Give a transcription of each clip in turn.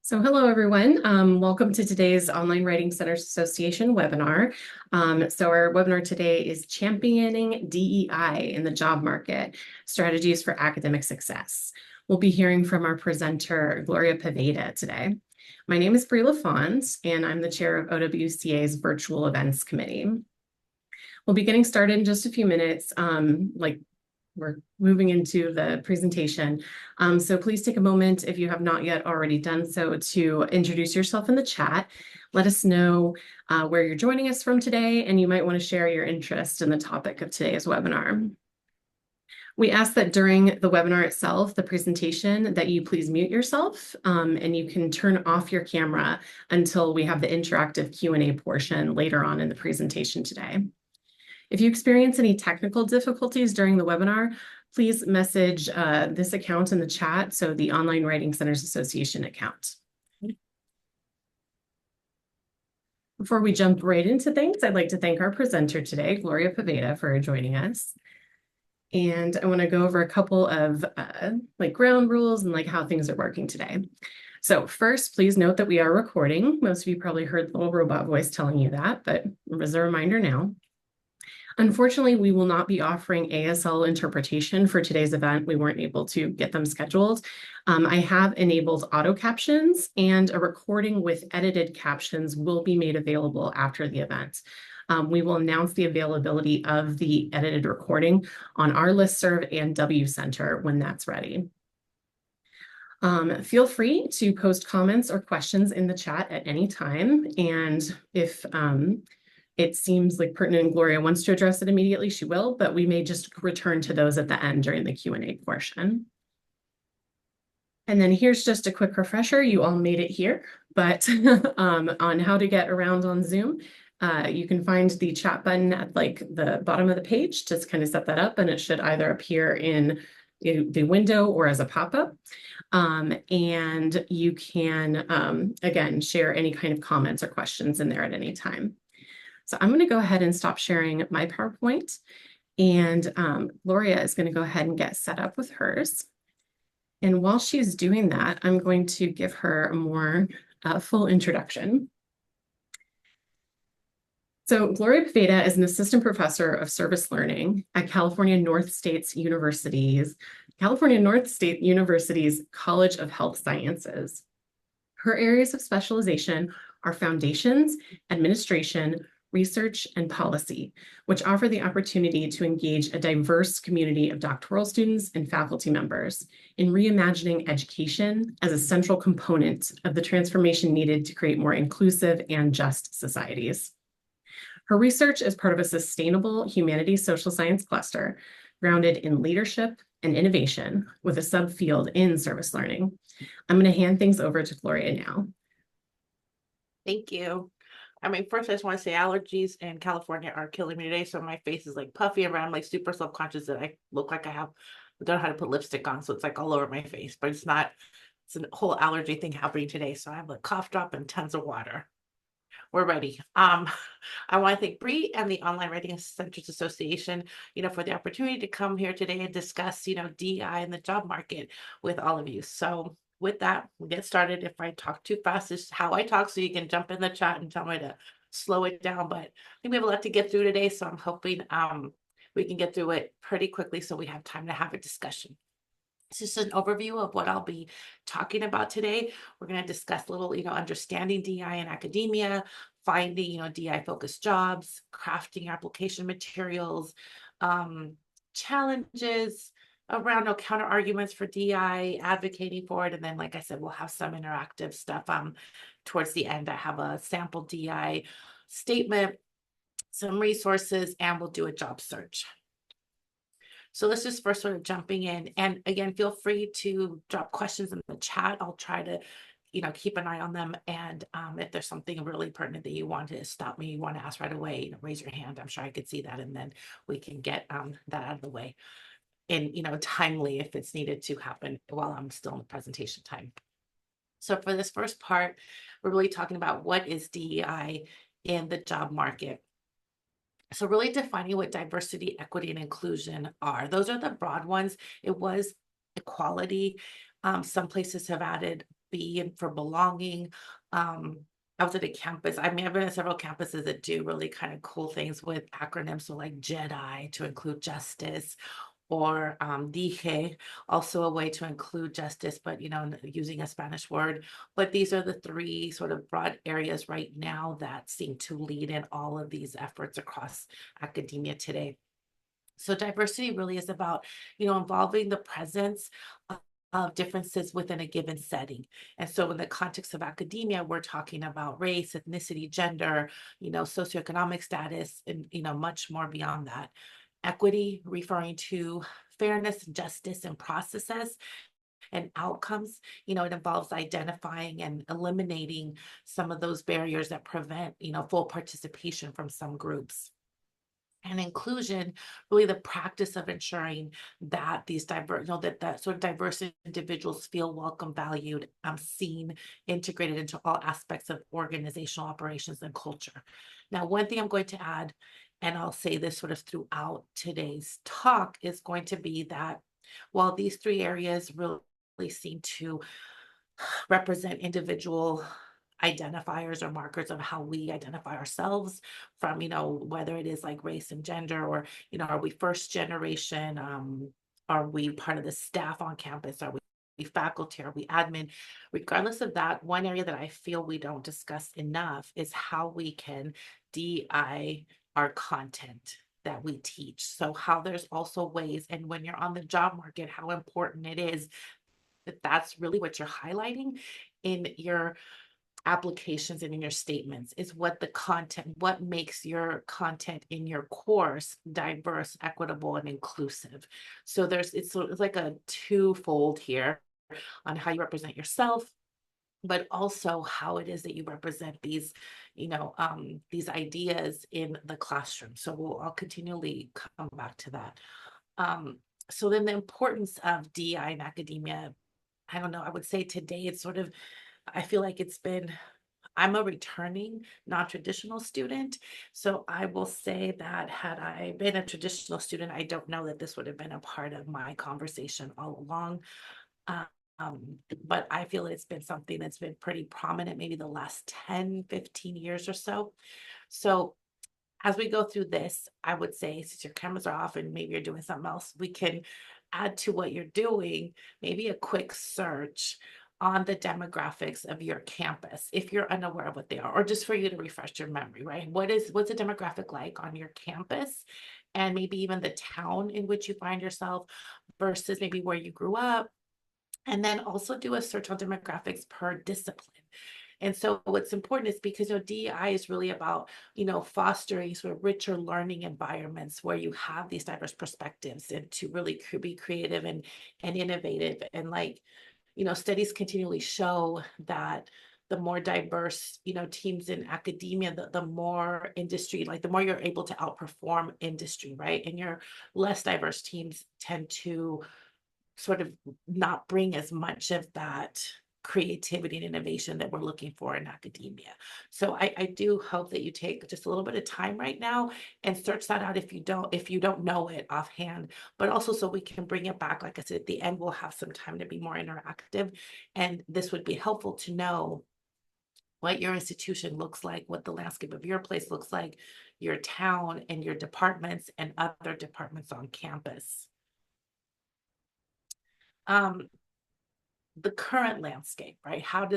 So hello, everyone. Welcome to today's Online Writing Centers Association webinar. So our webinar today is Championing DEI in the Job Market, Strategies for Academic Success. We'll be hearing from our presenter, Gloria Paveda, today. My name is Brie LaFont, and I'm the chair of OWCA's Virtual Events Committee. We'll be getting started in just a few minutes. We're moving into the presentation. So please take a moment, if you have not yet already done so, to introduce yourself in the chat. Let us know where you're joining us from today, and you might want to share your interest in the topic of today's webinar. We ask that during the webinar itself, the presentation, that you please mute yourself, and you can turn off your camera until we have the interactive Q&A portion later on in the presentation today. If you experience any technical difficulties during the webinar, please message this account in the chat, so the Online Writing Centers Association account. Before we jump right into things, I'd like to thank our presenter today, Gloria Paveda, for joining us. And I want to go over a couple of ground rules and how things are working today. So first, please note that we are recording. Most of you probably heard the little robot voice telling you that, but as a reminder now. Unfortunately, we will not be offering ASL interpretation for today's event. We weren't able to get them scheduled. I have enabled auto captions, and a recording with edited captions will be made available after the event. We will announce the availability of the edited recording on our listserv and W Center when that's ready. Feel free to post comments or questions in the chat at any time, and if it seems like pertinent and Gloria wants to address it immediately, she will, but we may just return to those at the end during the Q&A portion. And then here's just a quick refresher. You all made it here, but on how to get around on Zoom, you can find the chat button at the bottom of the page. Just kind of set that up, and it should either appear in the window or as a pop-up. And you can, again, share any kind of comments or questions in there at any time. So I'm going to go ahead and stop sharing my PowerPoint, and Gloria is going to go ahead and get set up with hers. And while she's doing that, I'm going to give her a more full introduction. So Gloria Paveda is an assistant professor of service learning at California North State University's College of Health Sciences. Her areas of specialization are foundations, administration, research, and policy, which offer the opportunity to engage a diverse community of doctoral students and faculty members in reimagining education as a central component of the transformation needed to create more inclusive and just societies. Her research is part of a sustainable humanities social science cluster grounded in leadership and innovation with a subfield in service learning. I'm going to hand things over to Gloria now. Thank you. First I just want to say allergies in California are killing me today. So my face is puffy and I'm super self-conscious that I look like I don't know how to put lipstick on. So it's all over my face, but it's not, it's a whole allergy thing happening today. So I have a cough drop and tons of water. We're ready. I want to thank Bree and the Online Writing Centers Association, for the opportunity to come here today and discuss, DEI in the job market with all of you. So with that, we'll get started. If I talk too fast, this is how I talk, so you can jump in the chat and tell me to slow it down. But I think we have a lot to get through today, so I'm hoping we can get through it pretty quickly so we have time to have a discussion. This is an overview of what I'll be talking about today. We're going to discuss a little, understanding DEI in academia, finding, DEI-focused jobs, crafting application materials, challenges around counter arguments for DEI, advocating for it, and then, like I said, we'll have some interactive stuff. Towards the end, I have a sample DEI statement, some resources, and we'll do a job search. So let's just first sort of jumping in, and again, feel free to drop questions in the chat. I'll try to, keep an eye on them. And if there's something really pertinent that you want to stop me, you want to ask right away, raise your hand. I'm sure I could see that, and then we can get that out of the way. And timely if it's needed to happen while I'm still in the presentation time. So for this first part, we're really talking about what is DEI in the job market. So really defining what diversity, equity, and inclusion are. Those are the broad ones. It was equality. Some places have added be and for belonging. I was at a campus. I mean, I've been at several campuses that do really kind of cool things with acronyms. So like JEDI to include justice, or dije, also a way to include justice, but using a Spanish word. But these are the three sort of broad areas right now that seem to lead in all of these efforts across academia today. So diversity really is about, involving the presence of differences within a given setting. And so in the context of academia, we're talking about race, ethnicity, gender, socioeconomic status, and, much more beyond that. Equity, referring to fairness, justice, and processes and outcomes. It involves identifying and eliminating some of those barriers that prevent, full participation from some groups. And inclusion, really the practice of ensuring that these diverse, that sort of diverse individuals feel welcome, valued, seen, integrated into all aspects of organizational operations and culture. Now, one thing I'm going to add, and I'll say this sort of throughout today's talk, is going to be that while these three areas really seem to represent individual identifiers or markers of how we identify ourselves, from whether it is like race and gender, or are we first generation, are we part of the staff on campus, are we faculty, are we admin? Regardless of that, one area that I feel we don't discuss enough is how we can DI our content that we teach. So how there's also ways, and when you're on the job market, how important it is that that's really what you're highlighting in your applications and in your statements, is what the content, what makes your content in your course diverse, equitable, and inclusive. So it's like a twofold here on how you represent yourself, but also how it is that you represent these ideas in the classroom. So I'll continually come back to that. So then the importance of DEI in academia, I don't know, I would say today it's sort of, I feel like I'm a returning non-traditional student. So I will say that had I been a traditional student, I don't know that this would have been a part of my conversation all along. But I feel it's been something that's been pretty prominent, maybe the last 10, 15 years or so. So as we go through this, I would say, since your cameras are off and maybe you're doing something else, we can add to what you're doing, maybe a quick search on the demographics of your campus, if you're unaware of what they are, or just for you to refresh your memory, right? What's a demographic like on your campus, and maybe even the town in which you find yourself versus maybe where you grew up. And then also do a search on demographics per discipline. And so what's important is because DEI is really about fostering sort of richer learning environments where you have these diverse perspectives, and to really be creative and innovative. And studies continually show that the more diverse teams in academia, the more industry, like the more you're able to outperform industry, right? And your less diverse teams tend to sort of not bring as much of that creativity and innovation that we're looking for in academia. So I do hope that you take just a little bit of time right now and search that out if you don't know it offhand, but also so we can bring it back. Like I said, at the end, we'll have some time to be more interactive. And this would be helpful to know what your institution looks like, what the landscape of your place looks like, your town and your departments and other departments on campus. The current landscape, right? How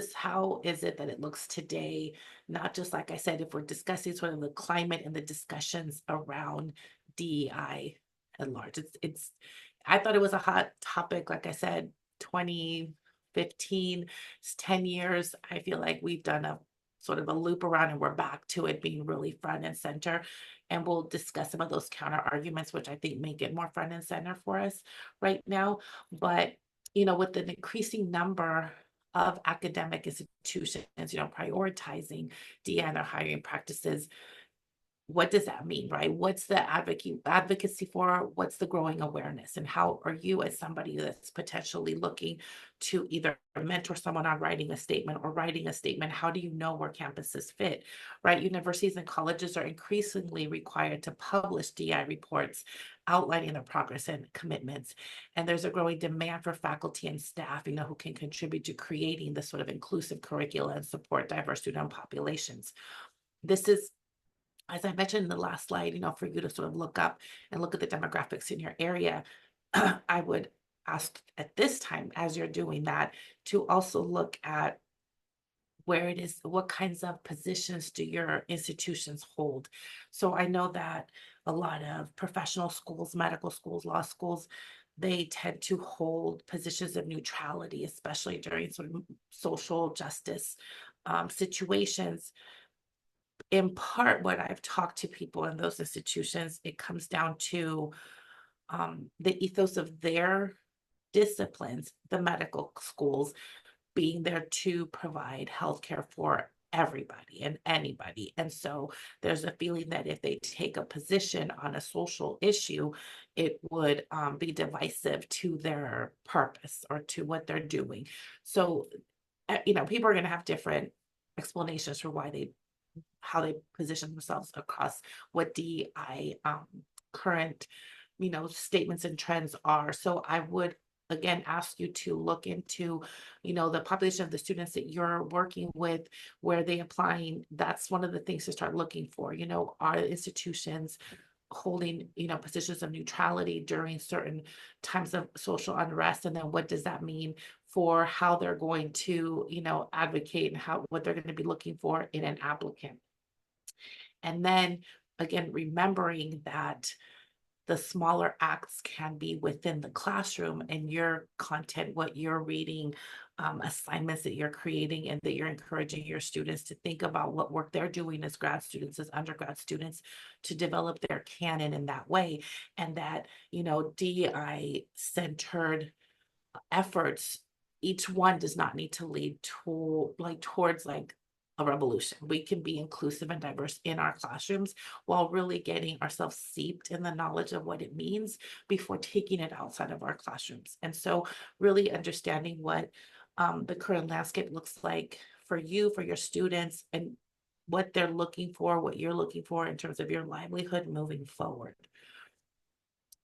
is it that it looks today? Not just, like I said, if we're discussing sort of the climate and the discussions around DEI at large. I thought it was a hot topic, like I said, 2015, it's 10 years. I feel like we've done a sort of a loop around and we're back to it being really front and center. And we'll discuss some of those counter arguments, which I think make it more front and center for us right now. But with an increasing number of academic institutions, prioritizing DEI and their hiring practices, what does that mean, right? What's the advocacy for? What's the growing awareness? And how are you, as somebody that's potentially looking to either mentor someone on writing a statement or writing a statement, how do you know where campuses fit, right? Universities and colleges are increasingly required to publish DI reports outlining their progress and commitments. And there's a growing demand for faculty and staff, who can contribute to creating this sort of inclusive curricula and support diverse student populations. This is, as I mentioned in the last slide, for you to sort of look up and look at the demographics in your area. I would ask at this time, as you're doing that, to also look at where it is, what kinds of positions do your institutions hold? So I know that a lot of professional schools, medical schools, law schools, they tend to hold positions of neutrality, especially during sort of social justice situations. In part, what I've talked to people in those institutions, it comes down to the ethos of their disciplines, the medical schools being there to provide healthcare for everybody and anybody. And so there's a feeling that if they take a position on a social issue, it would be divisive to their purpose or to what they're doing. So, people are going to have different explanations for how they position themselves across what DEI current, statements and trends are. So I would again ask you to look into, the population of the students that you're working with, where they applying. That's one of the things to start looking for. Are institutions holding, positions of neutrality during certain times of social unrest? And then what does that mean for how they're going to, advocate and what they're going to be looking for in an applicant? And then again, remembering that the smaller acts can be within the classroom and your content, what you're reading, assignments that you're creating, and that you're encouraging your students to think about what work they're doing as grad students, as undergrad students, to develop their canon in that way. And that, DEI centered efforts, each one does not need to lead towards a revolution. We can be inclusive and diverse in our classrooms while really getting ourselves seeped in the knowledge of what it means before taking it outside of our classrooms. And so really understanding what the current landscape looks like for you, for your students, and what they're looking for, what you're looking for in terms of your livelihood moving forward.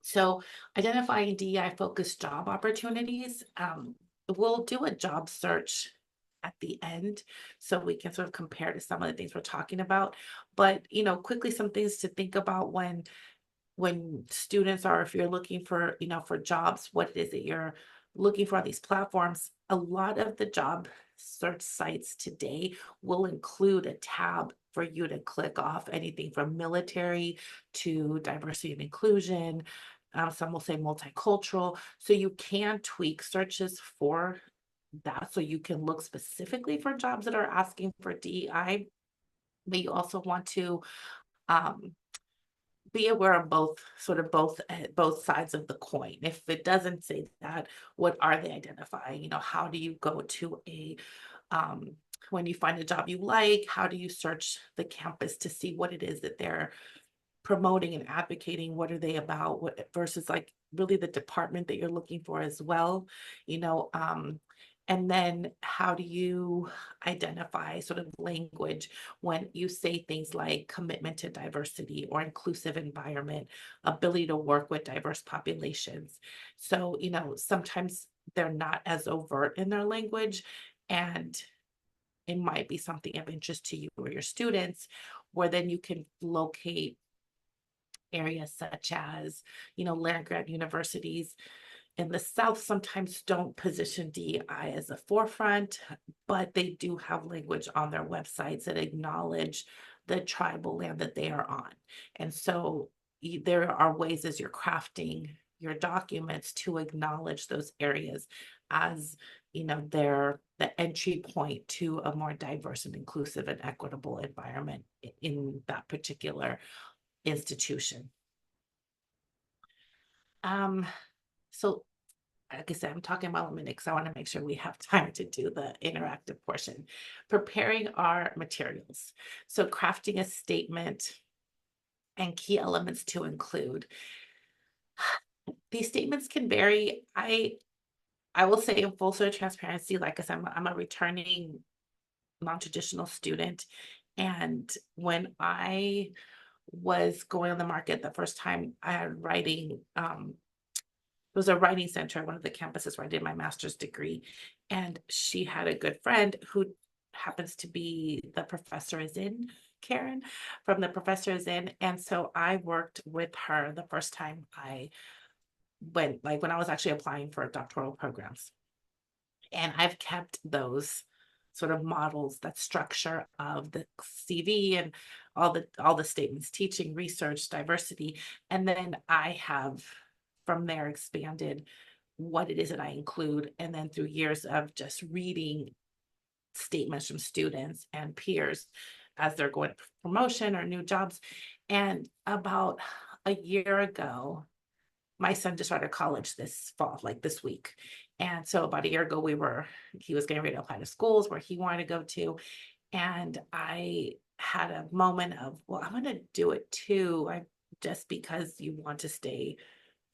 So identifying DEI focused job opportunities. We'll do a job search at the end so we can sort of compare to some of the things we're talking about. But, quickly some things to think about when students are, if you're looking for, for jobs, what it is that you're looking for on these platforms. A lot of the job search sites today will include a tab for you to click off, anything from military to diversity and inclusion. Some will say multicultural. So you can tweak searches for that. So you can look specifically for jobs that are asking for DEI, but you also want to um, be aware of both sides of the coin. If it doesn't say that, what are they identifying? How do you go to when you find a job you like, how do you search the campus to see what it is that they're promoting and advocating? What are they about? What versus really the department that you're looking for as well, and then how do you identify sort of language when you say things like commitment to diversity or inclusive environment, ability to work with diverse populations? So, sometimes they're not as overt in their language, and it might be something of interest to you or your students, where then you can locate areas such as, land grant universities in the South sometimes don't position DEI as a forefront, but they do have language on their websites that acknowledge the tribal land that they are on. And so there are ways as you're crafting your documents to acknowledge those areas as, they're the entry point to a more diverse and inclusive and equitable environment in that particular institution. So like I said, I'm talking about a minute because I want to make sure we have time to do the interactive portion. Preparing our materials. So crafting a statement and key elements to include. These statements can vary. I will say in full sort of transparency, like I said, I'm a returning non-traditional student. And when I was going on the market the first time, I had writing, it was a writing center at one of the campuses where I did my master's degree. And she had a good friend who happens to be the professor is in, Karen, from the professor is in. And so I worked with her the first time I went, like when I was actually applying for doctoral programs. And I've kept those sort of models, that structure of the CV and all the statements, teaching, research, diversity. And then I have from there expanded what it is that I include. And then through years of just reading statements from students and peers as they're going for promotion or new jobs. And about a year ago, my son just started college this fall, like this week. And so about a year ago, he was getting ready to apply to schools where he wanted to go to. And I had a moment of, well, I'm going to do it too. Just because you want to stay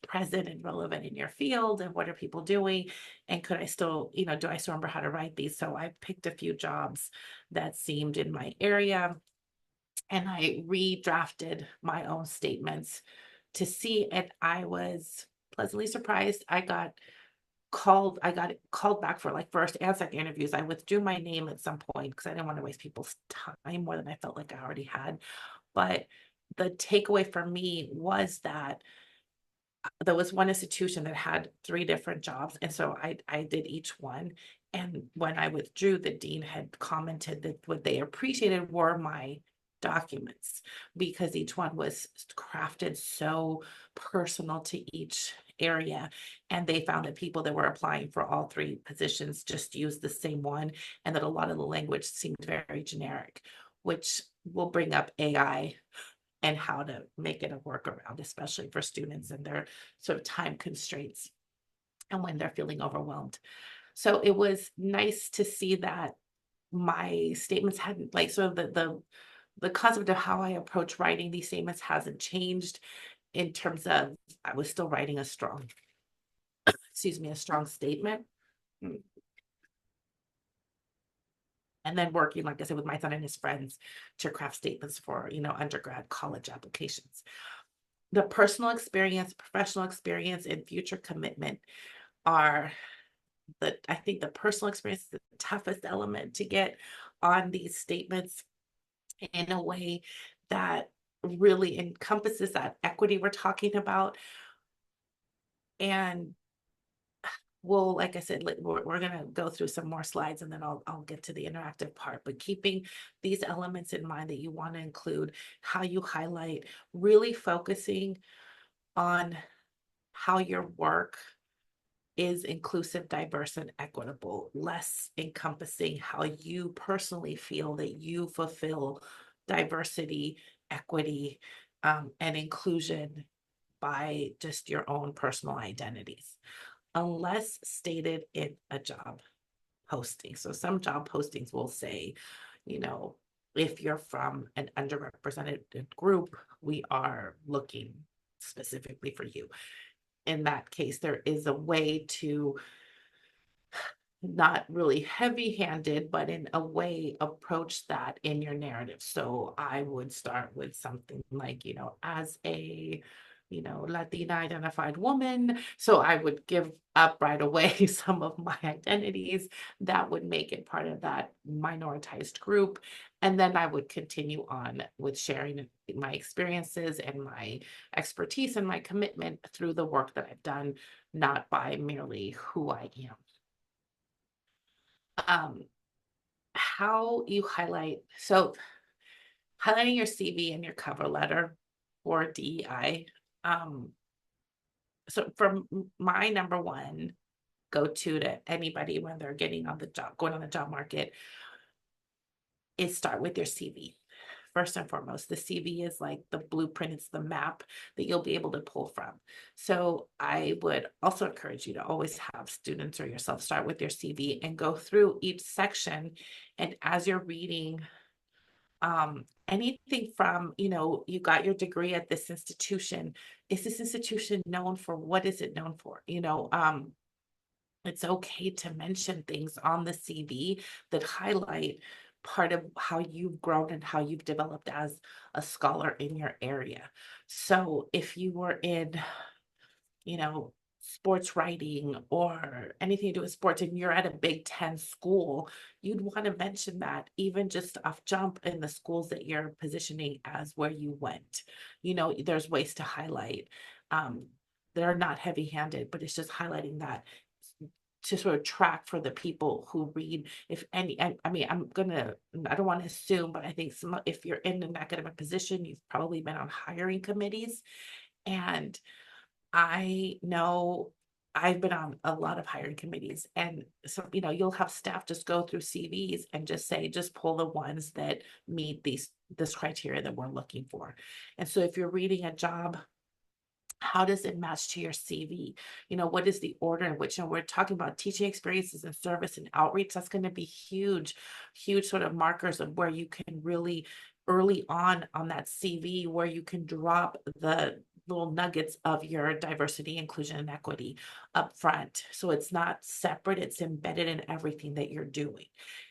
present and relevant in your field and what are people doing, and could I still, do I still remember how to write these? So I picked a few jobs that seemed in my area, and I redrafted my own statements to see, and I was pleasantly surprised. I got called back for like first and second interviews. I withdrew my name at some point because I didn't want to waste people's time more than I felt like I already had. But the takeaway for me was that there was one institution that had 3 different jobs. And so I did each one. And when I withdrew, the dean had commented that what they appreciated were my documents, because each one was crafted so personal to each area. And they found that people that were applying for all 3 positions just used the same one, and that a lot of the language seemed very generic, which will bring up AI and how to make it a workaround, especially for students and their sort of time constraints and when they're feeling overwhelmed. So it was nice to see that my statements hadn't, like, sort of the concept of how I approach writing these statements hasn't changed, in terms of I was still writing a strong, excuse me, a strong statement. And then working, like I said, with my son and his friends to craft statements for, undergrad college applications. The personal experience, professional experience, and future commitment are I think the personal experience is the toughest element to get on these statements in a way that really encompasses that equity we're talking about. And like I said, we're going to go through some more slides, and then I'll get to the interactive part. But keeping these elements in mind that you want to include, how you highlight, really focusing on how your work is inclusive, diverse, and equitable, less encompassing how you personally feel that you fulfill diversity, equity, and inclusion by just your own personal identities, unless stated in a job posting. So some job postings will say, if you're from an underrepresented group, we are looking specifically for you. In that case, there is a way to not really heavy handed, but in a way approach that in your narrative. So I would start with something like, as a, Latina identified woman. So I would give up right away some of my identities that would make it part of that minoritized group. And then I would continue on with sharing my experiences and my expertise and my commitment through the work that I've done, not by merely who I am. How you highlight, so highlighting your CV and your cover letter for DEI. So from my number one go-to anybody when they're going on the job market, is start with your CV. First and foremost, the CV is like the blueprint, it's the map that you'll be able to pull from. So I would also encourage you to always have students or yourself start with your CV and go through each section. And as you're reading Anything from, you got your degree at this institution. Is this institution known for what is it known for? It's okay to mention things on the CV that highlight part of how you've grown and how you've developed as a scholar in your area. So if you were in, sports writing or anything to do with sports and you're at a Big 10 school, you'd want to mention that even just off jump in the schools that you're positioning as where you went. There's ways to highlight. Um, they're not heavy handed, but it's just highlighting that to sort of track for the people who read. If any, I mean, I don't want to assume, but I think if you're in an academic position, you've probably been on hiring committees. And I know I've been on a lot of hiring committees, and so you'll have staff just go through CVs and just pull the ones that meet this criteria that we're looking for. And so if you're reading a job, how does it match to your CV? What is the order in which, we're talking about teaching experiences and service and outreach. That's going to be huge, huge sort of markers of where you can really early on that CV, where you can drop the little nuggets of your diversity, inclusion, and equity up front. So it's not separate, it's embedded in everything that you're doing.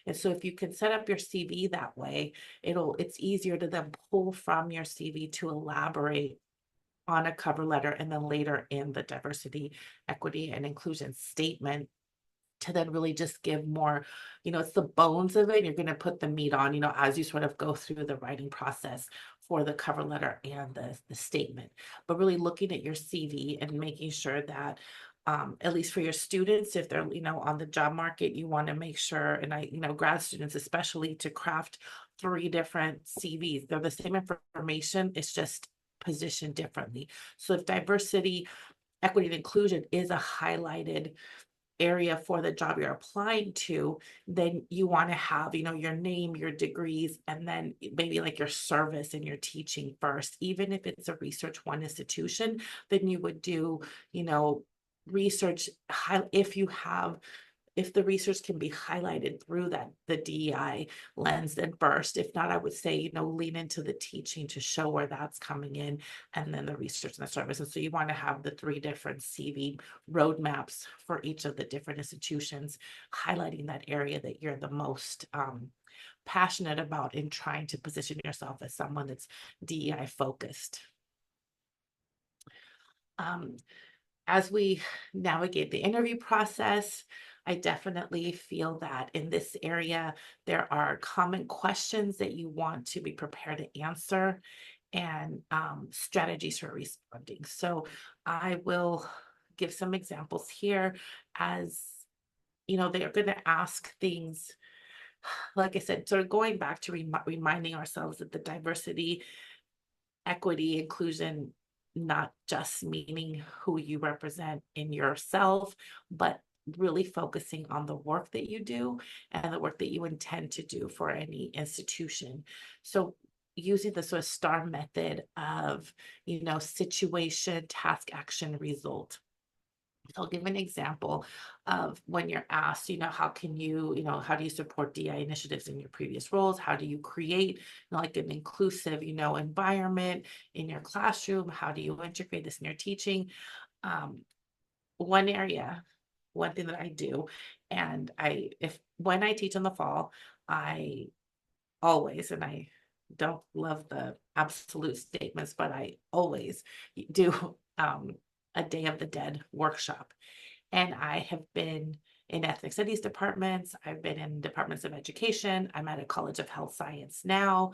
And so if you can set up your CV that way, it's easier to then pull from your CV to elaborate on a cover letter, and then later in the diversity, equity, and inclusion statement to then really just give more, it's the bones of it. You're going to put the meat on, as you sort of go through the writing process for the cover letter and the statement. But really looking at your CV and making sure that at least for your students, if they're, on the job market, you want to make sure, and grad students especially, to craft 3 different CVs. They're the same information, it's just positioned differently. So if diversity, equity, and inclusion is a highlighted area for the job you're applying to, then you want to have, your name, your degrees, and then maybe like your service and your teaching first. Even if it's a research one institution, then you would do, research if the research can be highlighted through the DEI lens, then first. If not, I would say, lean into the teaching to show where that's coming in, and then the research and the service. And so you want to have the 3 different CV roadmaps for each of the different institutions, highlighting that area that you're the most passionate about in trying to position yourself as someone that's DEI focused. As we navigate the interview process, I definitely feel that in this area, there are common questions that you want to be prepared to answer, and strategies for responding. So I will give some examples here. As they're going to ask things, like I said, sort of going back to reminding ourselves that the diversity, equity, inclusion, not just meaning who you represent in yourself, but really focusing on the work that you do and the work that you intend to do for any institution. So using the sort of STAR method of, situation, task, action, result. So I'll give an example of when you're asked, how can how do you support DI initiatives in your previous roles? How do you create, like an inclusive, environment in your classroom? How do you integrate this in your teaching? Um, one thing that I do, and when I teach in the fall, I always, and I don't love the absolute statements, but I always do a Day of the Dead workshop. And I have been in ethnic studies departments. I've been in departments of education. I'm at a college of health science now.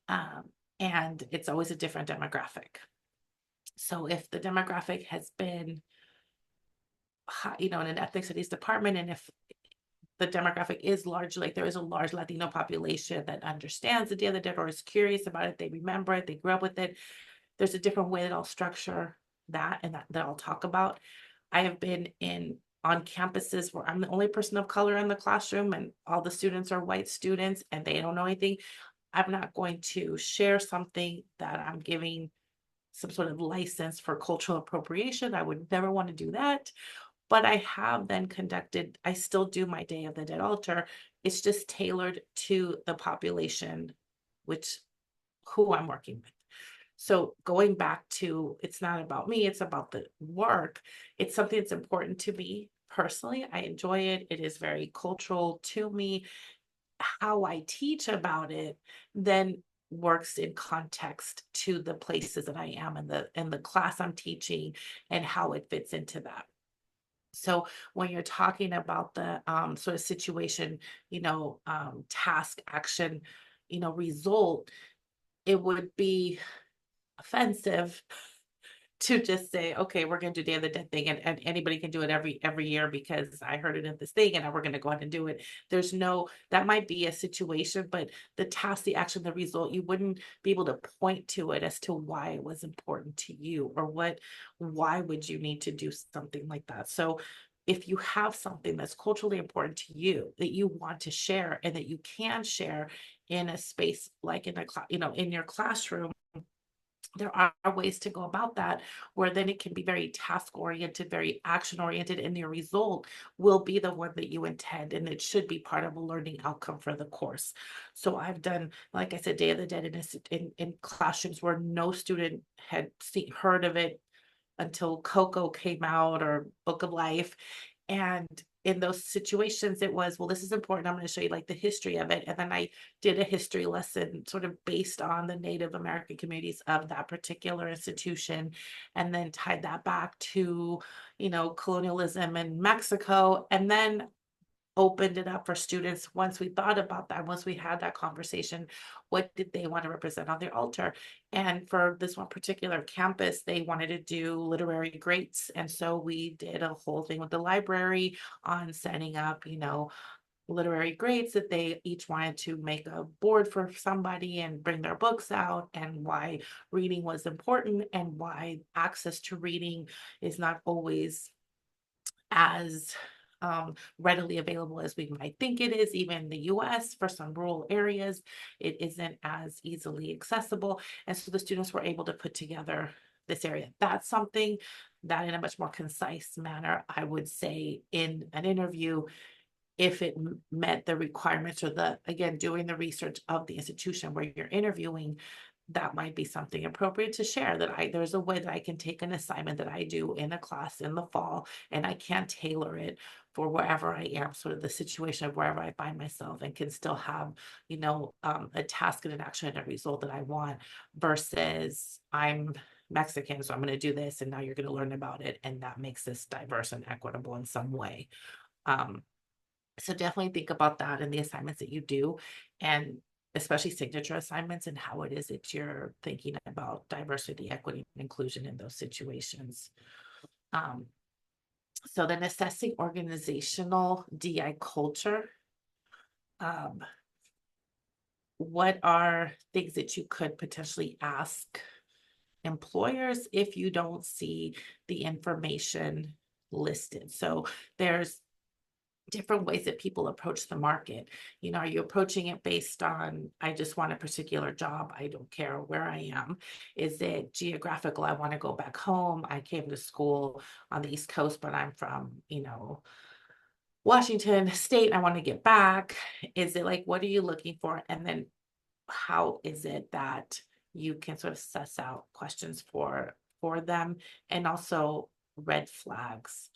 Um, and it's always a different demographic. So if the demographic has been, in an ethnic studies department, and if the demographic is largely, like there is a large Latino population that understands the Day of the Dead or is curious about it, they remember it, they grew up with it, there's a different way that I'll structure that, and that I'll talk about. I have been on campuses where I'm the only person of color in the classroom and all the students are white students and they don't know anything. I'm not going to share something that I'm giving some sort of license for cultural appropriation. I would never want to do that. But I have then I still do my Day of the Dead altar. It's just tailored to the population which who I'm working with. So going back to, it's not about me, it's about the work. It's something that's important to me personally. I enjoy it. It is very cultural to me. How I teach about it then works in context to the places that I am in the class I'm teaching and how it fits into that. So when you're talking about the sort of situation, task, action, result, it would be offensive to just say, okay, we're going to do Day of the Dead thing, and anybody can do it every year because I heard it in this thing, and now we're going to go ahead and do it. There's no, that might be a situation, but the task, the action, the result, you wouldn't be able to point to it as to why it was important to you, or why would you need to do something like that. So if you have something that's culturally important to you that you want to share and that you can share in a space like in a in your classroom, there are ways to go about that where then it can be very task oriented, very action oriented, and your result will be the one that you intend, and it should be part of a learning outcome for the course. So I've done, like I said, Day of the Dead in classrooms where no student had heard of it until Coco came out, or Book of Life. And in those situations, it was, well, this is important. I'm going to show you like the history of it. And then I did a history lesson sort of based on the Native American communities of that particular institution, and then tied that back to, colonialism in Mexico. And then opened it up for students once we thought about that, once we had that conversation, what did they want to represent on their altar? And for this one particular campus, they wanted to do literary greats. And so we did a whole thing with the library on setting up, literary greats, that they each wanted to make a board for somebody and bring their books out, and why reading was important, and why access to reading is not always as readily available as we might think it is. Even in the US, for some rural areas, it isn't as easily accessible. And so the students were able to put together this area. That's something that, in a much more concise manner, I would say in an interview, if it met the requirements, or again, doing the research of the institution where you're interviewing, that might be something appropriate to share. There's a way that I can take an assignment that I do in a class in the fall, and I can tailor it for wherever I am, sort of the situation of wherever I find myself, and can still have, a task and an action and a result that I want, versus I'm Mexican, so I'm going to do this, and now you're going to learn about it, and that makes this diverse and equitable in some way. So definitely think about that in the assignments that you do, and especially signature assignments, and how it is that you're thinking about diversity, equity, and inclusion in those situations. So then assessing organizational DI culture. What are things that you could potentially ask employers if you don't see the information listed? So there's different ways that people approach the market. Are you approaching it based on, I just want a particular job, I don't care where I am? Is it geographical? I want to go back home. I came to school on the East Coast, but I'm from, Washington State. I want to get back. Is it like, what are you looking for? And then how is it that you can sort of suss out questions for them? And also red flags.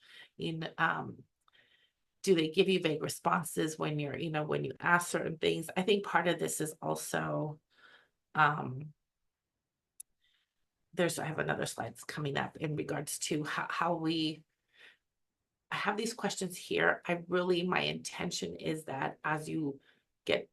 Do they give you vague responses when you're, when you ask certain things? I think part of this is also, I have another slide that's coming up in regards to how I have these questions here. My intention is that as you get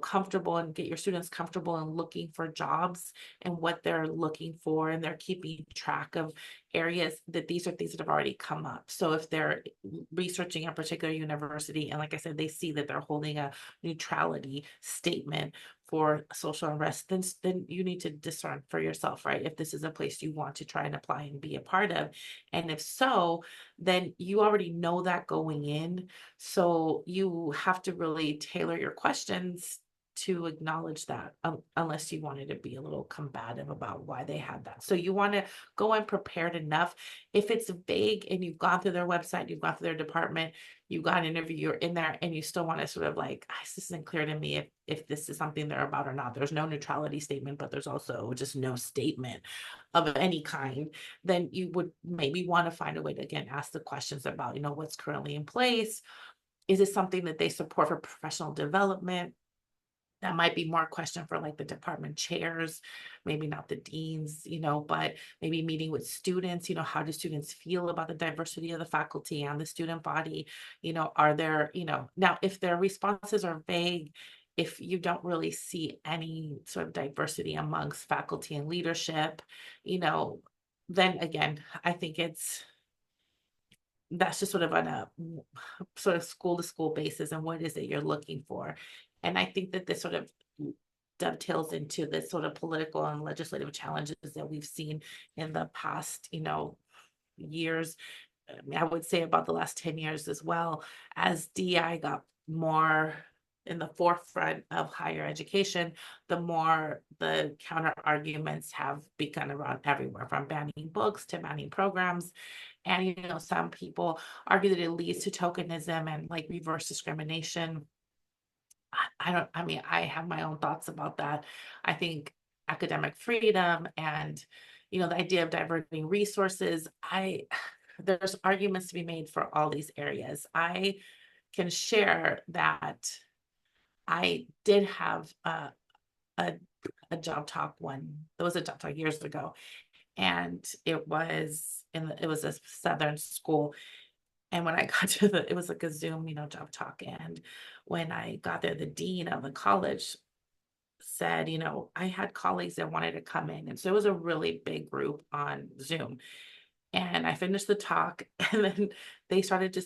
comfortable, and get your students comfortable in looking for jobs and what they're looking for, and they're keeping track of areas, that these are things that have already come up. So if they're researching a particular university, and like I said, they see that they're holding a neutrality statement for social unrest, then you need to discern for yourself, right? If this is a place you want to try and apply and be a part of. And if so, then you already know that going in. So you have to really tailor your questions to acknowledge that, unless you wanted to be a little combative about why they had that. So you want to go in prepared enough. If it's vague and you've gone through their website, you've gone through their department, you got an interview, you're in there, and you still want to sort of like, this isn't clear to me if this is something they're about or not. There's no neutrality statement, but there's also just no statement of any kind. Then you would maybe want to find a way to, again, ask the questions about, what's currently in place. Is it something that they support for professional development? That might be more a question for like the department chairs, maybe not the deans, but maybe meeting with students, how do students feel about the diversity of the faculty and the student body? Are there, now if their responses are vague, if you don't really see any sort of diversity amongst faculty and leadership, then again, I think that's just sort of on a sort of school to school basis, and what is it you're looking for. And I think that this sort of dovetails into the sort of political and legislative challenges that we've seen in the past, years. I mean, I would say about the last 10 years as well, as DEI got more in the forefront of higher education, the more the counter arguments have begun around everywhere, from banning books to banning programs. And, some people argue that it leads to tokenism and like reverse discrimination. I mean, I have my own thoughts about that. I think academic freedom and, the idea of diverting resources, there's arguments to be made for all these areas. I can share that I did have a, a job talk there was a job talk years ago, and it was it was a Southern school. And when I got it was like a Zoom, job talk. And when I got there, the dean of the college said, I had colleagues that wanted to come in. And so it was a really big group on Zoom. And I finished the talk, and then they started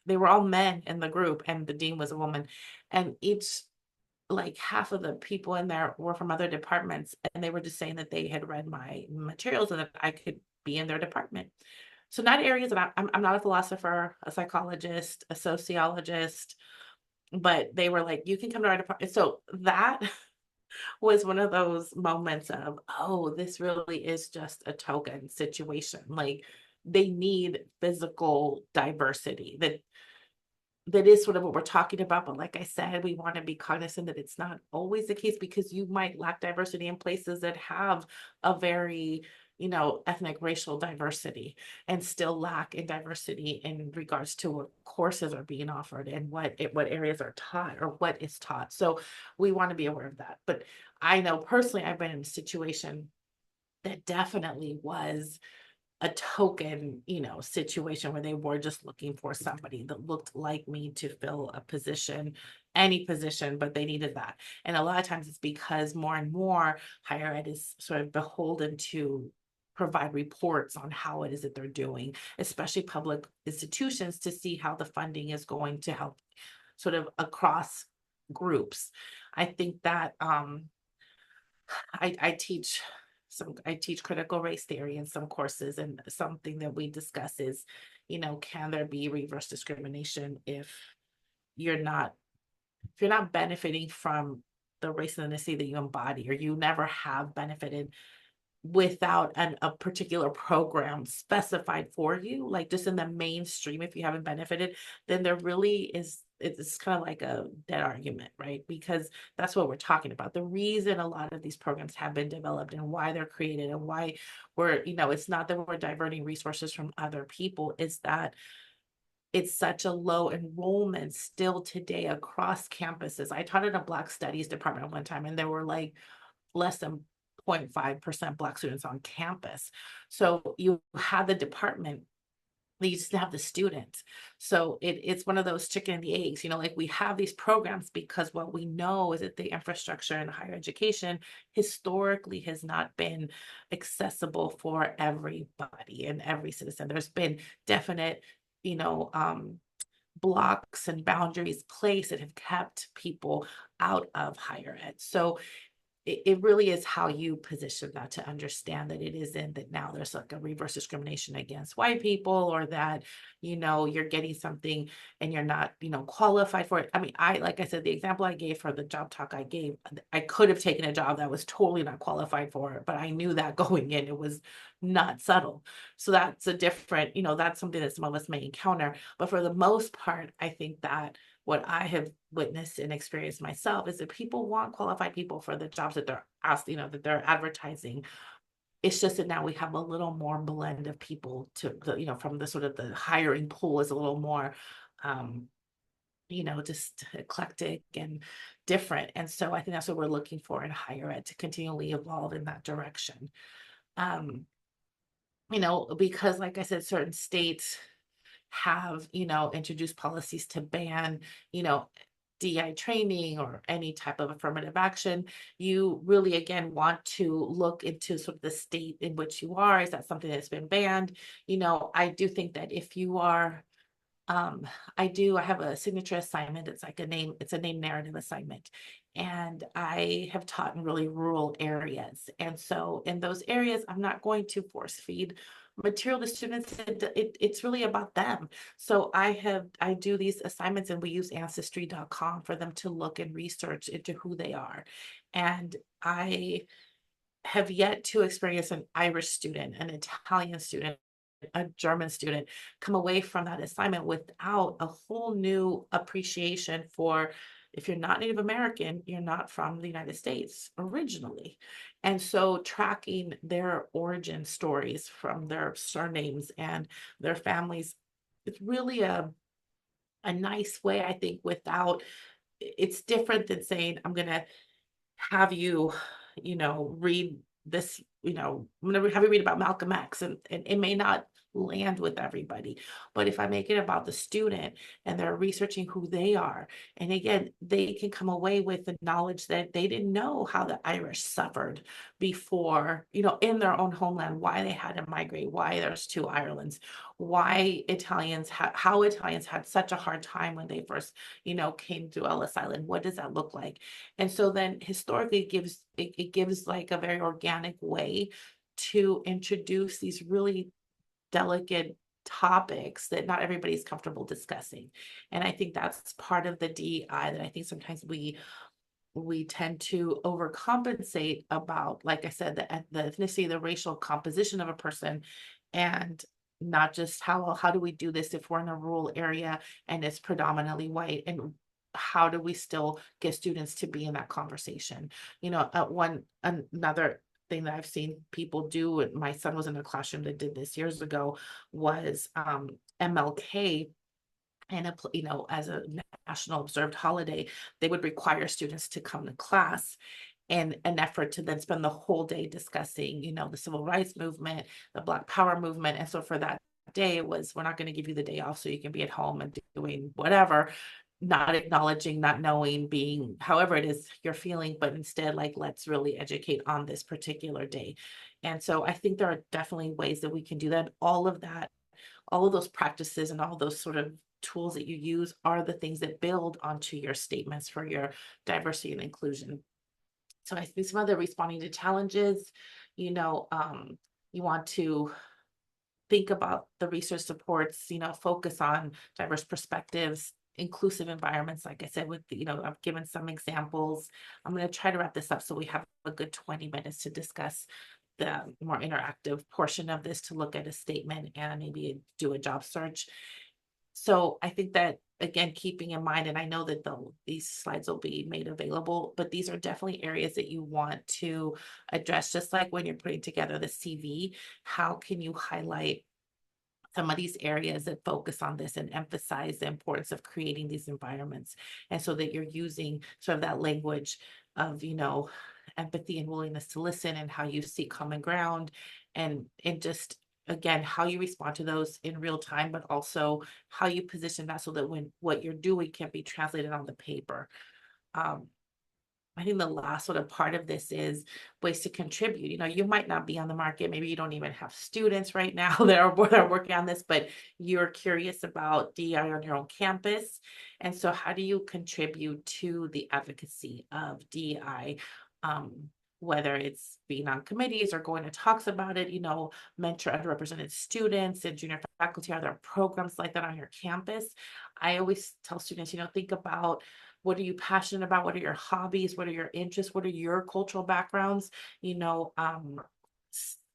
they were all men in the group, and the dean was a woman. And each, like half of the people in there were from other departments, and they were just saying that they had read my materials and that I could be in their department. So not areas that I'm not a philosopher, a psychologist, a sociologist, but they were like, you can come to our department. So that was one of those moments of, oh, this really is just a token situation. Like, they need physical diversity that is sort of what we're talking about. But like I said, we want to be cognizant that it's not always the case, because you might lack diversity in places that have a very, ethnic, racial diversity, and still lack in diversity in regards to what courses are being offered and what areas are taught or what is taught. So we want to be aware of that. But I know personally, I've been in a situation that definitely was a token, situation where they were just looking for somebody that looked like me to fill a position, any position, but they needed that. And a lot of times it's because more and more higher ed is sort of beholden to provide reports on how it is that they're doing, especially public institutions, to see how the funding is going to help sort of across groups. I think that I teach critical race theory in some courses, and something that we discuss is, can there be reverse discrimination if you're not benefiting from the race and ethnicity that you embody, or you never have benefited without a particular program specified for you, like just in the mainstream. If you haven't benefited, then there really is, it's kind of like a dead argument, right? Because that's what we're talking about. The reason a lot of these programs have been developed and why they're created and why it's not that we're diverting resources from other people, is that it's such a low enrollment still today across campuses. I taught in a Black Studies department one time, and there were like less than 0.5% Black students on campus. So you have the department, you just have the students. So it's one of those chicken and the eggs, like we have these programs because what we know is that the infrastructure in higher education historically has not been accessible for everybody and every citizen. There's been definite, blocks and boundaries placed that have kept people out of higher ed. So it really is how you position that, to understand that it isn't that now there's like a reverse discrimination against white people, or that, you're getting something and you're not, qualified for it. I mean, like I said, the example I gave for the job talk I gave, I could have taken a job that was totally not qualified for it, but I knew that going in, it was not subtle. So that's a different, that's something that some of us may encounter. But for the most part, I think that what I have witnessed and experienced myself is that people want qualified people for the jobs that they're asked, that they're advertising. It's just that now we have a little more blend of people to the, from the sort of the hiring pool is a little more, um, just eclectic and different. And so I think that's what we're looking for in higher ed, to continually evolve in that direction. Um, because like I said, certain states have, introduced policies to ban, you know, DI training or any type of affirmative action. You really, again, want to look into sort of the state in which you are. Is that something that's been banned? I do think that if you are, um, I have a signature assignment. It's a name narrative assignment. And I have taught in really rural areas. And so in those areas, I'm not going to force feed material to students. It's really about them. So I do these assignments, and we use ancestry.com for them to look and research into who they are. And I have yet to experience an Irish student, an Italian student, a German student come away from that assignment without a whole new appreciation for, if you're not Native American, you're not from the United States originally. And so tracking their origin stories from their surnames and their families, it's really a nice way, I think, without, it's different than saying, I'm going to have you, read this, I'm going to have you read about Malcolm X, and it may not land with everybody. But if I make it about the student and they're researching who they are, and again, they can come away with the knowledge that they didn't know how the Irish suffered before, in their own homeland, why they had to migrate, why there's two Irelands, why how Italians had such a hard time when they first, came to Ellis Island. What does that look like? And so then historically it gives like a very organic way to introduce these really delicate topics that not everybody's comfortable discussing. And I think that's part of the DEI that I think sometimes we tend to overcompensate about, like I said, the ethnicity, the racial composition of a person, and not just how do we do this if we're in a rural area and it's predominantly white, and how do we still get students to be in that conversation? Another thing that I've seen people do, and my son was in a classroom that did this years ago, was MLK, and as a national observed holiday, they would require students to come to class in an effort to then spend the whole day discussing, the civil rights movement, the Black Power movement. And so for that day, it was, we're not going to give you the day off so you can be at home and doing whatever, not acknowledging, not knowing, being however it is you're feeling, but instead, like, let's really educate on this particular day. And so I think there are definitely ways that we can do that. All of those practices and all those sort of tools that you use are the things that build onto your statements for your diversity and inclusion. So I think some other responding to challenges, you want to think about the research supports, focus on diverse perspectives, inclusive environments. Like I said, I've given some examples. I'm going to try to wrap this up so we have a good 20 minutes to discuss the more interactive portion of this, to look at a statement and maybe do a job search. So I think that, again, keeping in mind, and I know that these slides will be made available, but these are definitely areas that you want to address, just like when you're putting together the CV. How can you highlight some of these areas that focus on this and emphasize the importance of creating these environments, and so that you're using sort of that language of, empathy and willingness to listen, and how you seek common ground, and just, again, how you respond to those in real time, but also how you position that so that when what you're doing can be translated on the paper. um, I think the last sort of part of this is ways to contribute. You might not be on the market. Maybe you don't even have students right now that are working on this, but you're curious about DEI on your own campus. And so how do you contribute to the advocacy of DEI whether it's being on committees or going to talks about it, mentor underrepresented students and junior faculty. Are there programs like that on your campus? I always tell students, think about, what are you passionate about? What are your hobbies? What are your interests? What are your cultural backgrounds?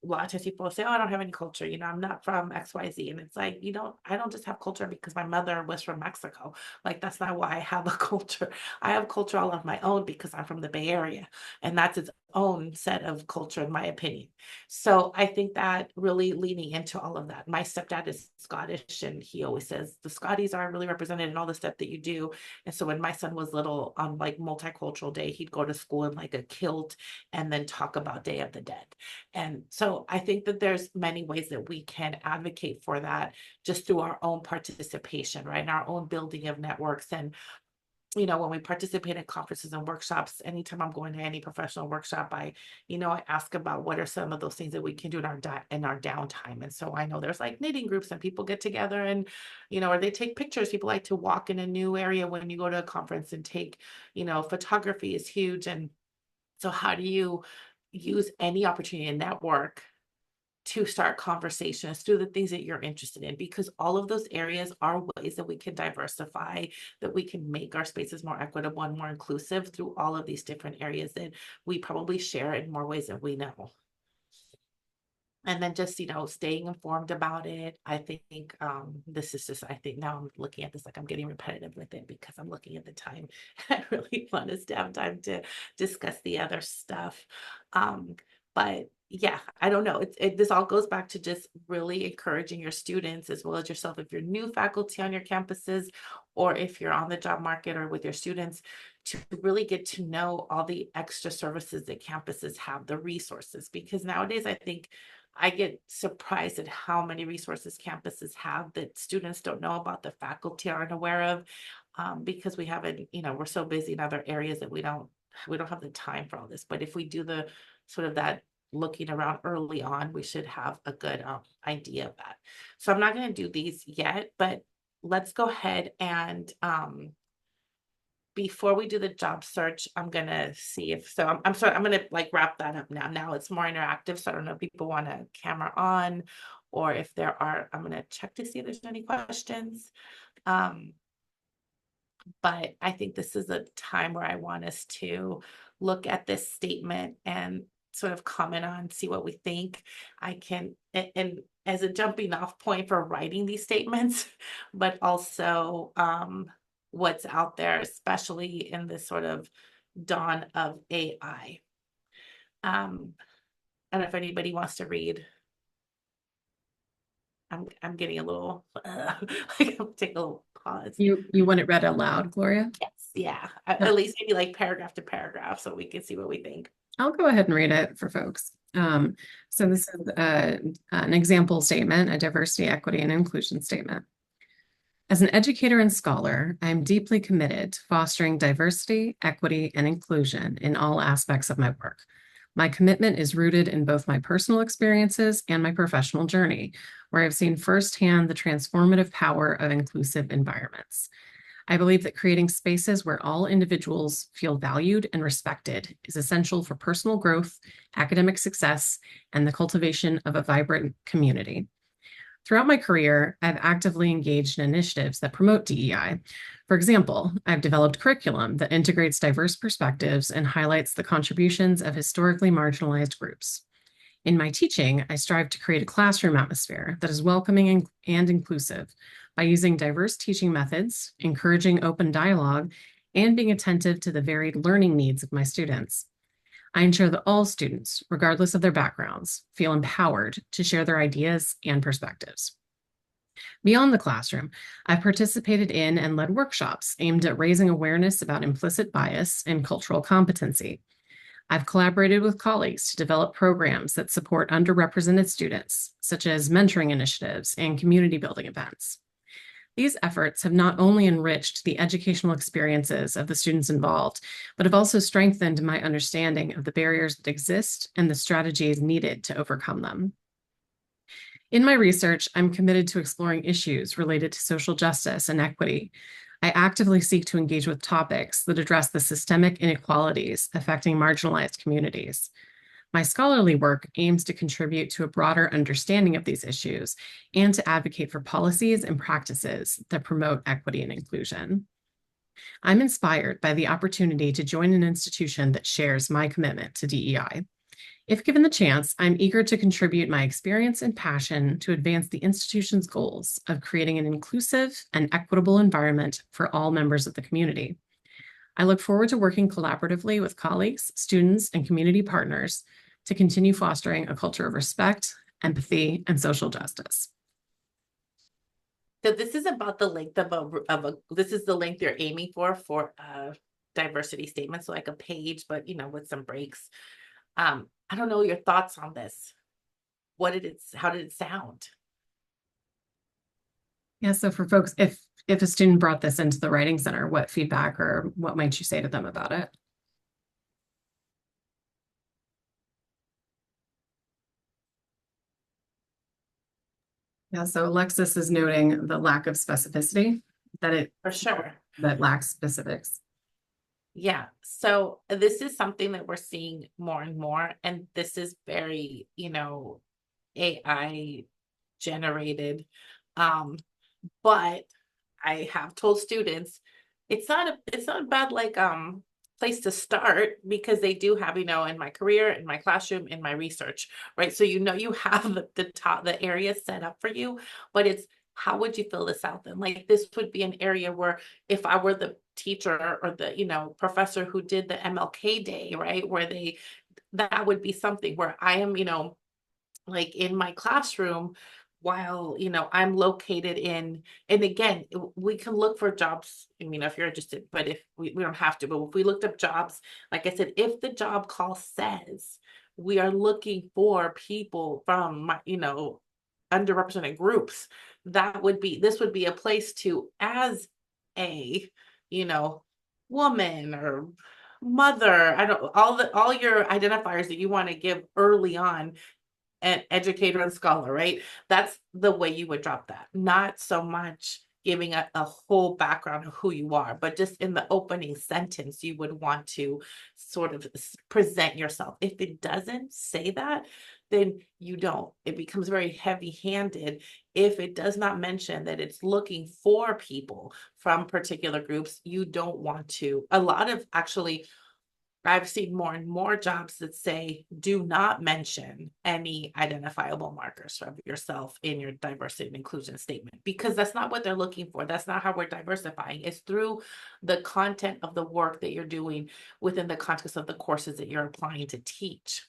A lot of times people say, "Oh, I don't have any culture. I'm not from XYZ." And it's like, I don't just have culture because my mother was from Mexico. Like, that's not why I have a culture. I have culture all of my own because I'm from the Bay Area, and that's its own set of culture, in my opinion. So I think that really leaning into all of that. My stepdad is Scottish, and he always says the Scotties are really represented in all the stuff that you do. And so when my son was little, on like multicultural day, he'd go to school in like a kilt and then talk about Day of the Dead. And so I think that there's many ways that we can advocate for that just through our own participation, right? And our own building of networks. And when we participate in conferences and workshops, anytime I'm going to any professional workshop, I ask about what are some of those things that we can do in our downtime. And so I know there's like knitting groups and people get together and, or they take pictures. People like to walk in a new area when you go to a conference and take, photography is huge. And so how do you use any opportunity to network to start conversations through the things that you're interested in, because all of those areas are ways that we can diversify, that we can make our spaces more equitable and more inclusive through all of these different areas that we probably share in more ways than we know. And then just, staying informed about it. I think this is just, I think now I'm looking at this like I'm getting repetitive with it because I'm looking at the time. I really want us to have time to discuss the other stuff. But yeah, I don't know. This all goes back to just really encouraging your students as well as yourself. If you're new faculty on your campuses, or if you're on the job market or with your students, to really get to know all the extra services that campuses have, the resources, because nowadays I think I get surprised at how many resources campuses have that students don't know about, the faculty aren't aware of, because we haven't, we're so busy in other areas that we don't have the time for all this. But if we do the sort of that looking around early on, we should have a good idea of that. So I'm not going to do these yet, but let's go ahead and before we do the job search, I'm gonna see if I'm sorry, I'm gonna like wrap that up now. Now it's more interactive, so I don't know if people want a camera on or if there are. I'm gonna check to see if there's any questions. But I think this is a time where I want us to look at this statement and sort of comment on, see what we think. I can, and as a jumping off point for writing these statements, but also what's out there, especially in this sort of dawn of AI. I don't know if anybody wants to read. I'm getting a little like I'll take a little pause. You want it read aloud, Gloria? Yes, yeah. At least maybe like paragraph to paragraph so we can see what we think. I'll go ahead and read it for folks. So this is an example statement, a diversity, equity, and inclusion statement. As an educator and scholar, I am deeply committed to fostering diversity, equity, and inclusion in all aspects of my work. My commitment is rooted in both my personal experiences and my professional journey, where I've seen firsthand the transformative power of inclusive environments. I believe that creating spaces where all individuals feel valued and respected is essential for personal growth, academic success, and the cultivation of a vibrant community. Throughout my career, I've actively engaged in initiatives that promote DEI. For example, I've developed curriculum that integrates diverse perspectives and highlights the contributions of historically marginalized groups. In my teaching, I strive to create a classroom atmosphere that is welcoming and inclusive by using diverse teaching methods, encouraging open dialogue, and being attentive to the varied learning needs of my students. I ensure that all students, regardless of their backgrounds, feel empowered to share their ideas and perspectives. Beyond the classroom, I've participated in and led workshops aimed at raising awareness about implicit bias and cultural competency. I've collaborated with colleagues to develop programs that support underrepresented students, such as mentoring initiatives and community building events. These efforts have not only enriched the educational experiences of the students involved, but have also strengthened my understanding of the barriers that exist and the strategies needed to overcome them. In my research, I'm committed to exploring issues related to social justice and equity. I actively seek to engage with topics that address the systemic inequalities affecting marginalized communities. My scholarly work aims to contribute to a broader understanding of these issues and to advocate for policies and practices that promote equity and inclusion. I'm inspired by the opportunity to join an institution that shares my commitment to DEI. If given the chance, I'm eager to contribute my experience and passion to advance the institution's goals of creating an inclusive and equitable environment for all members of the community. I look forward to working collaboratively with colleagues, students, and community partners to continue fostering a culture of respect, empathy, and social justice. So this is about the length of a this is the length you're aiming for a diversity statement, so like a page, but with some breaks. I don't know your thoughts on this. How did it sound? Yeah, so for folks, if a student brought this into the Writing Center, what feedback or what might you say to them about it? Yeah, so Alexis is noting the lack of specificity, For sure. that lacks specifics. Yeah. So this is something that we're seeing more and more, and this is very, AI generated. Um, but I have told students it's not a bad place to start, because they do have, in my career, in my classroom, in my research, right? So you have the area set up for you, but it's how would you fill this out then? Like, this would be an area where if I were the teacher or the professor who did the MLK Day, right, where that would be something where I am, like in my classroom, while I'm located in, and again, we can look for jobs, if you're interested, but if we don't have to, but if we looked up jobs, like I said, if the job call says we are looking for people from underrepresented groups, this would be a place to, as a you know woman or mother, I don't all your identifiers that you want to give early on, an educator and scholar, right? That's the way you would drop that. Not so much giving a whole background of who you are, but just in the opening sentence, you would want to sort of present yourself. If it doesn't say that, then you don't. It becomes very heavy handed. If it does not mention that it's looking for people from particular groups, you don't want to. A lot of actually, I've seen more and more jobs that say, do not mention any identifiable markers of yourself in your diversity and inclusion statement, because that's not what they're looking for. That's not how we're diversifying. It's through the content of the work that you're doing within the context of the courses that you're applying to teach.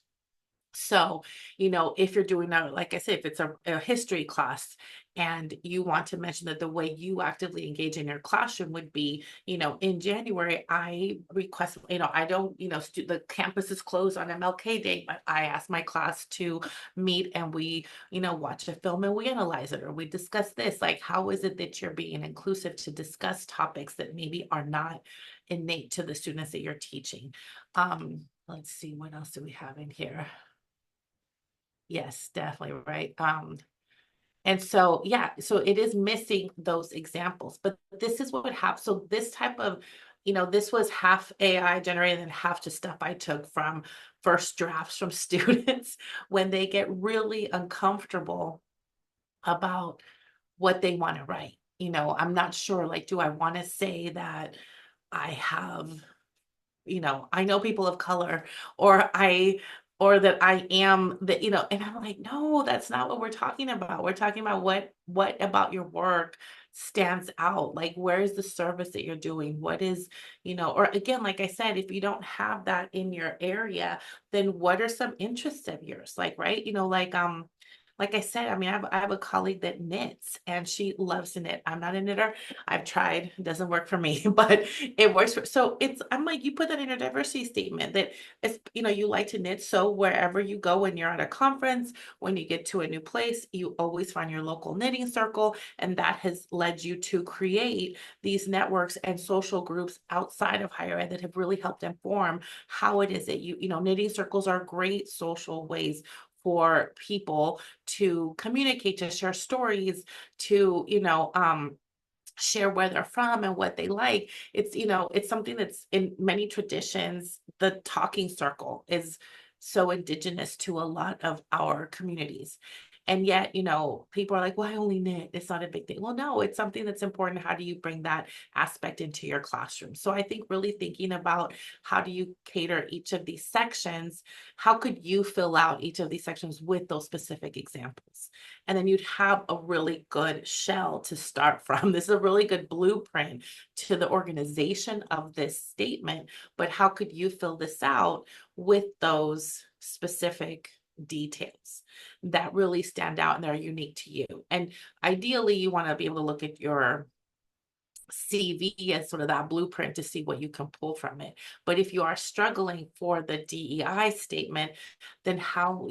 So, if you're doing that, like I said, if it's a history class and you want to mention that the way you actively engage in your classroom would be, in January, I request, I don't, the campus is closed on MLK Day, but I ask my class to meet and we, watch a film and we analyze it, or we discuss this. Like, how is it that you're being inclusive to discuss topics that maybe are not innate to the students that you're teaching? Let's see, what else do we have in here? Yes, definitely, right. And so, yeah, so it is missing those examples, but this is what would happen. So this type of, this was half AI generated and half just stuff I took from first drafts from students when they get really uncomfortable about what they want to write. I'm not sure, like, do I want to say that I have, I know people of color, or that I am that, and I'm like, no, that's not what we're talking about. We're talking about what about your work stands out? Like, where is the service that you're doing? What is, or again, like I said, if you don't have that in your area, then what are some interests of yours? Like, right, like I said, I mean, I have a colleague that knits and she loves to knit. I'm not a knitter. I've tried, it doesn't work for me, but it works so I'm like, you put that in your diversity statement that it's, you like to knit. So wherever you go, when you're at a conference, when you get to a new place, you always find your local knitting circle. And that has led you to create these networks and social groups outside of higher ed that have really helped inform how it is that knitting circles are great social ways for people to communicate, to share stories, to, share where they're from and what they like. It's, it's something that's in many traditions. The talking circle is so indigenous to a lot of our communities. And yet, people are like, well, I only knit. It's not a big thing. Well, no, it's something that's important. How do you bring that aspect into your classroom? So I think really thinking about how do you cater each of these sections? How could you fill out each of these sections with those specific examples? And then you'd have a really good shell to start from. This is a really good blueprint to the organization of this statement, but how could you fill this out with those specific details that really stand out and they're unique to you? And ideally, you want to be able to look at your CV as sort of that blueprint to see what you can pull from it. But if you are struggling for the DEI statement, then how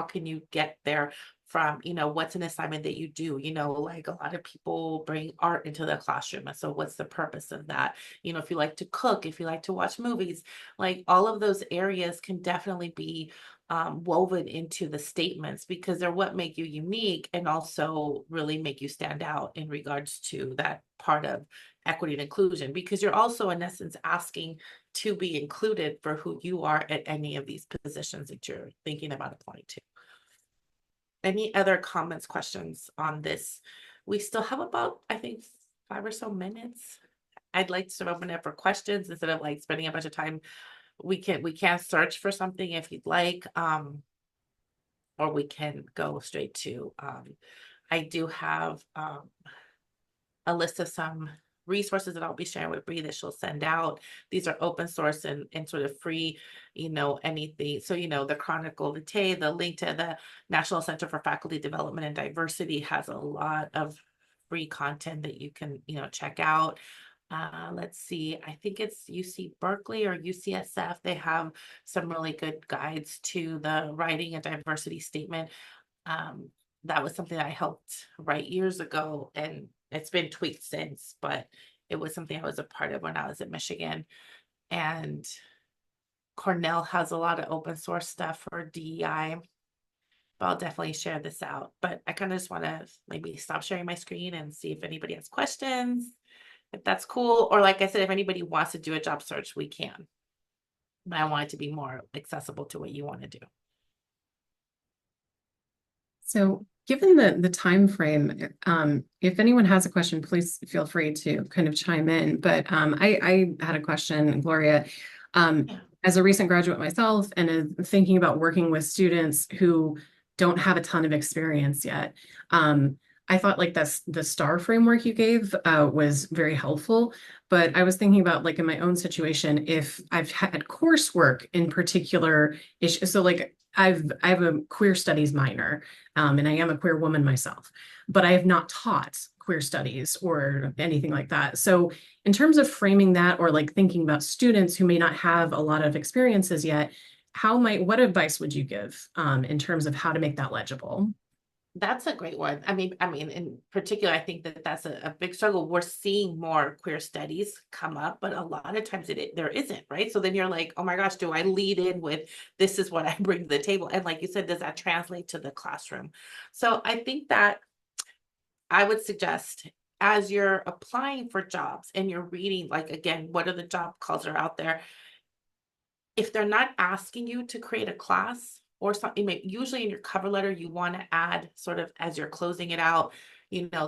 can you get there from, what's an assignment that you do? Like a lot of people bring art into the classroom. And so what's the purpose of that? If you like to cook, if you like to watch movies, like all of those areas can definitely be woven into the statements because they're what make you unique and also really make you stand out in regards to that part of equity and inclusion, because you're also in essence asking to be included for who you are at any of these positions that you're thinking about applying to. Any other comments, questions on this? We still have about, I think, 5 or so minutes. I'd like to sort of open it up for questions instead of like spending a bunch of time. We can search for something if you'd like, or we can go straight to, I do have a list of some resources that I'll be sharing with Bree that she'll send out. These are open source and sort of free, anything. So, the Chronicle Vitae, the link to the National Center for Faculty Development and Diversity has a lot of free content that you can, check out. Let's see, I think it's UC Berkeley or UCSF. They have some really good guides to the writing and diversity statement. That was something I helped write years ago, and it's been tweaked since, but it was something I was a part of when I was at Michigan. And Cornell has a lot of open source stuff for DEI, but I'll definitely share this out. But I kind of just want to maybe stop sharing my screen and see if anybody has questions, if that's cool. Or like I said, if anybody wants to do a job search, we can. But I want it to be more accessible to what you want to do. So given the time frame, if anyone has a question, please feel free to kind of chime in. But I had a question, Gloria. Yeah. As a recent graduate myself and thinking about working with students who don't have a ton of experience yet, I thought like the STAR framework you gave was very helpful. But I was thinking about like in my own situation, if I've had coursework in particular issues. So like I have a queer studies minor, and I am a queer woman myself, but I have not taught queer studies or anything like that. So in terms of framing that or like thinking about students who may not have a lot of experiences yet, what advice would you give in terms of how to make that legible? That's a great one. I mean, in particular, I think that that's a big struggle. We're seeing more queer studies come up, but a lot of times there isn't, right? So then you're like, oh my gosh, do I lead in with this is what I bring to the table? And like you said, does that translate to the classroom? So I think that I would suggest as you're applying for jobs and you're reading, like, again, what are the job calls that are out there? If they're not asking you to create a class or something, usually in your cover letter, you want to add sort of as you're closing it out,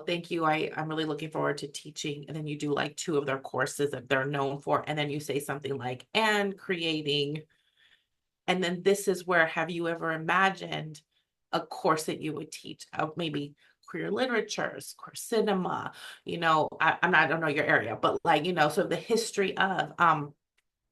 thank you. I'm really looking forward to teaching. And then you do like 2 of their courses that they're known for. And then you say something like, and creating. And then this is where, have you ever imagined a course that you would teach of maybe queer literatures, queer cinema, I don't know your area, but like, so the history of,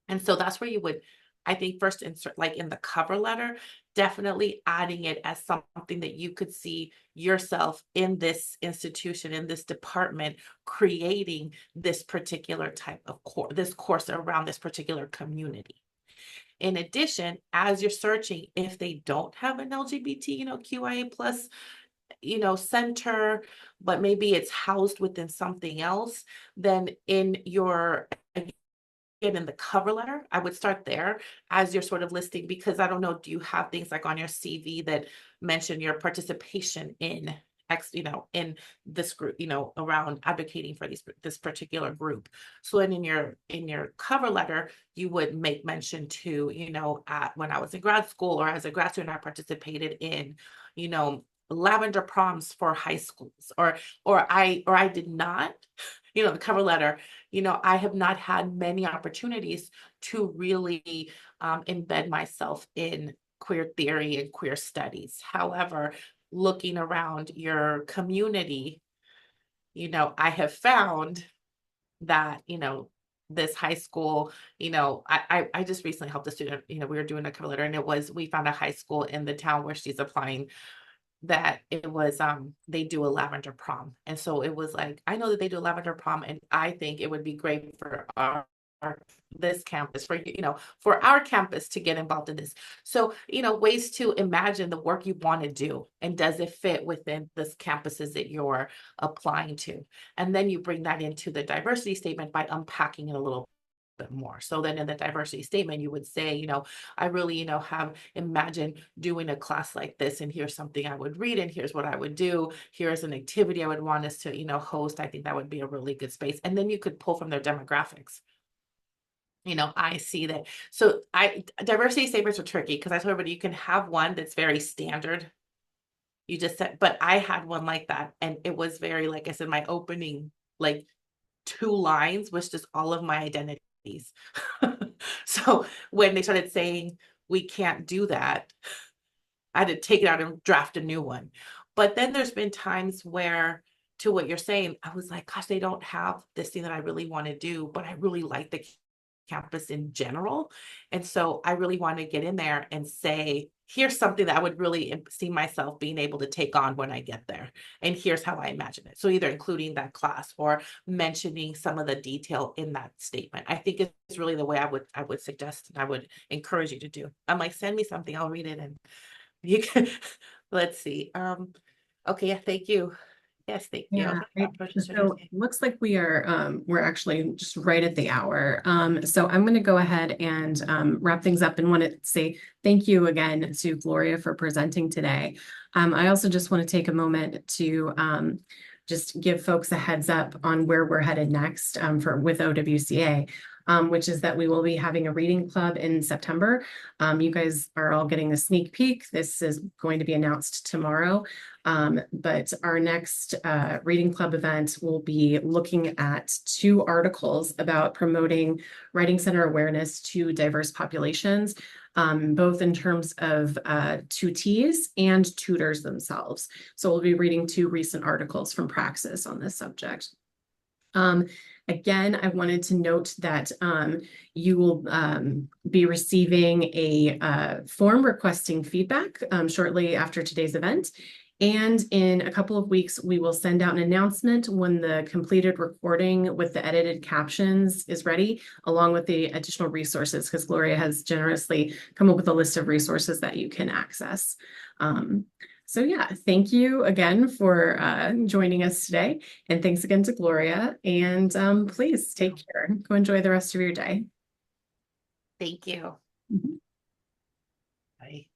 and so that's where you would, I think, first insert like in the cover letter, definitely adding it as something that you could see yourself in this institution, in this department, creating this particular type of this course around this particular community. In addition, as you're searching, if they don't have an LGBT, QIA plus, center, but maybe it's housed within something else, then in the cover letter, I would start there as you're sort of listing, because I don't know, do you have things like on your CV that mention your participation in in this group, around advocating for this particular group. So then in your cover letter, you would make mention to, when I was in grad school or as a grad student, I participated in, lavender proms for high schools, or I did not, the cover letter, I have not had many opportunities to really embed myself in queer theory and queer studies. However, looking around your community, I have found that, this high school, I just recently helped a student, we were doing a cover letter, and we found a high school in the town where she's applying that it was they do a lavender prom. And so it was like, I know that they do a lavender prom, and I think it would be great for this campus, for our campus to get involved in this. So, ways to imagine the work you want to do, and does it fit within this campuses that you're applying to? And then you bring that into the diversity statement by unpacking it a little bit more. So then in the diversity statement, you would say, I really, have imagined doing a class like this, and here's something I would read, and here's what I would do. Here's an activity I would want us to, host. I think that would be a really good space. And then you could pull from their demographics. I see that. So diversity statements are tricky because I told everybody you can have one that's very standard. You just said, but I had one like that, and it was very, like I said, my opening, like 2 lines was just all of my identities. So when they started saying we can't do that, I had to take it out and draft a new one. But then there's been times where, to what you're saying, I was like, gosh, they don't have this thing that I really want to do, but I really like the campus in general. And so I really want to get in there and say, here's something that I would really see myself being able to take on when I get there. And here's how I imagine it. So either including that class or mentioning some of the detail in that statement. I think it's really the way I would suggest, and I would encourage you to do. I'm like, send me something, I'll read it, and you can, let's see. Okay, yeah, thank you. Yes, thank you. Yeah, so it looks like we're actually just right at the hour. So I'm going to go ahead and wrap things up, and want to say thank you again to Gloria for presenting today. I also just want to take a moment to just give folks a heads up on where we're headed next with OWCA. Which is that we will be having a reading club in September. You guys are all getting a sneak peek. This is going to be announced tomorrow. But our next reading club event will be looking at 2 articles about promoting Writing Center awareness to diverse populations, both in terms of tutees and tutors themselves. So we'll be reading 2 recent articles from Praxis on this subject. Again, I wanted to note that you will be receiving a form requesting feedback shortly after today's event. And in a couple of weeks, we will send out an announcement when the completed recording with the edited captions is ready, along with the additional resources, because Gloria has generously come up with a list of resources that you can access. So yeah, thank you again for joining us today. And thanks again to Gloria. And please take care. Go enjoy the rest of your day. Thank you. Mhm. Bye.